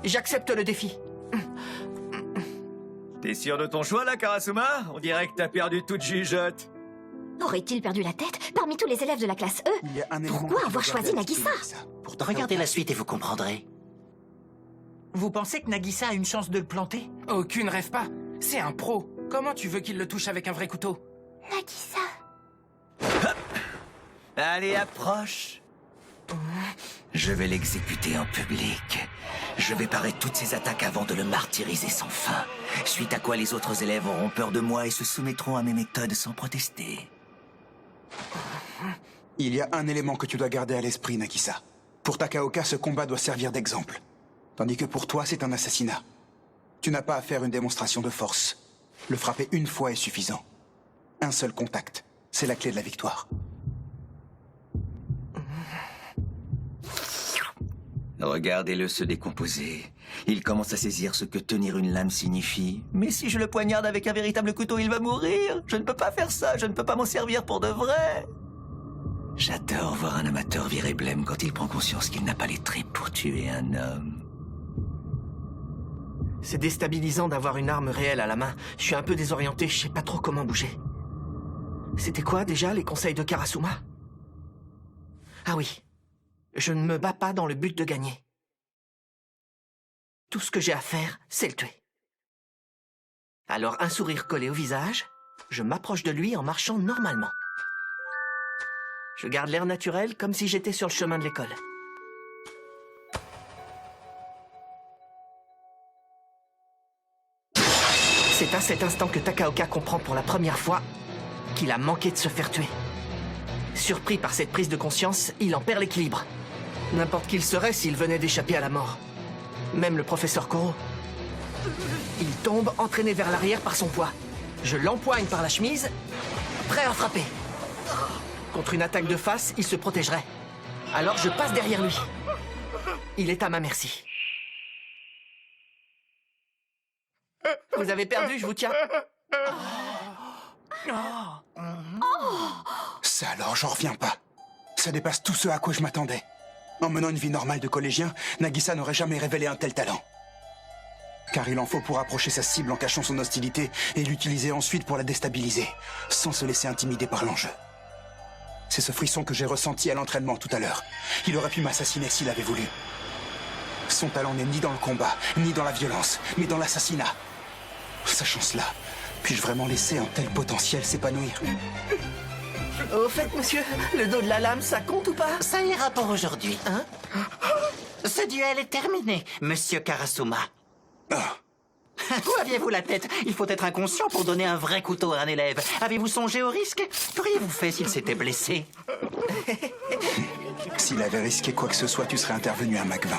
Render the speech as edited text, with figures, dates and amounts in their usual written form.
J'accepte le défi. T'es sûr de ton choix, là, Karasuma? On dirait que t'as perdu toute jugeote. Aurait-il perdu la tête parmi tous les élèves de la classe E? Il y a un élément Pourquoi que tu avoir dois choisi garder à l'esprit, Nagisa? Pour Regardez la suite et vous comprendrez. Vous pensez que Nagisa a une chance de le planter? Aucune rêve pas. C'est un pro. Comment tu veux qu'il le touche avec un vrai couteau? Nagisa. Allez, approche. Je vais l'exécuter en public. Je vais parer toutes ses attaques avant de le martyriser sans fin. Suite à quoi les autres élèves auront peur de moi et se soumettront à mes méthodes sans protester. Il y a un élément que tu dois garder à l'esprit, Nagisa. Pour Takaoka, ce combat doit servir d'exemple. Tandis que pour toi, c'est un assassinat. Tu n'as pas à faire une démonstration de force. Le frapper une fois est suffisant. Un seul contact, c'est la clé de la victoire. Regardez-le se décomposer. Il commence à saisir ce que tenir une lame signifie. Mais si je le poignarde avec un véritable couteau, il va mourir. Je ne peux pas faire ça, je ne peux pas m'en servir pour de vrai. J'adore voir un amateur virer blême quand il prend conscience qu'il n'a pas les tripes pour tuer un homme. C'est déstabilisant d'avoir une arme réelle à la main. Je suis un peu désorienté, je sais pas trop comment bouger. C'était quoi déjà les conseils de Karasuma? Ah oui. Je ne me bats pas dans le but de gagner. Tout ce que j'ai à faire, c'est le tuer. Alors un sourire collé au visage, je m'approche de lui en marchant normalement. Je garde l'air naturel comme si j'étais sur le chemin de l'école. C'est à cet instant que Takaoka comprend pour la première fois qu'il a manqué de se faire tuer. Surpris par cette prise de conscience, il en perd l'équilibre. N'importe qui il serait s'il venait d'échapper à la mort. Même le professeur Koro. Il tombe, entraîné vers l'arrière par son poids. Je l'empoigne par la chemise, prêt à frapper. Contre une attaque de face, il se protégerait. Alors je passe derrière lui. Il est à ma merci. Vous avez perdu, je vous tiens. Ça alors, j'en reviens pas. Ça dépasse tout ce à quoi je m'attendais. En menant une vie normale de collégien, Nagisa n'aurait jamais révélé un tel talent. Car il en faut pour approcher sa cible en cachant son hostilité et l'utiliser ensuite pour la déstabiliser, sans se laisser intimider par l'enjeu. C'est ce frisson que j'ai ressenti à l'entraînement tout à l'heure. Il aurait pu m'assassiner s'il avait voulu. Son talent n'est ni dans le combat, ni dans la violence, mais dans l'assassinat. Sachant cela, puis-je vraiment laisser un tel potentiel s'épanouir? Au fait, monsieur, le dos de la lame, ça compte ou pas? Ça ira pour aujourd'hui. Hein? Ce duel est terminé, monsieur Karasuma. Ah, Où aviez-vous la tête? Il faut être inconscient pour donner un vrai couteau à un élève. Avez-vous songé au risque? Qu'auriez-vous fait s'il s'était blessé? s'il avait risqué quoi que ce soit, tu serais intervenu à Mac 20.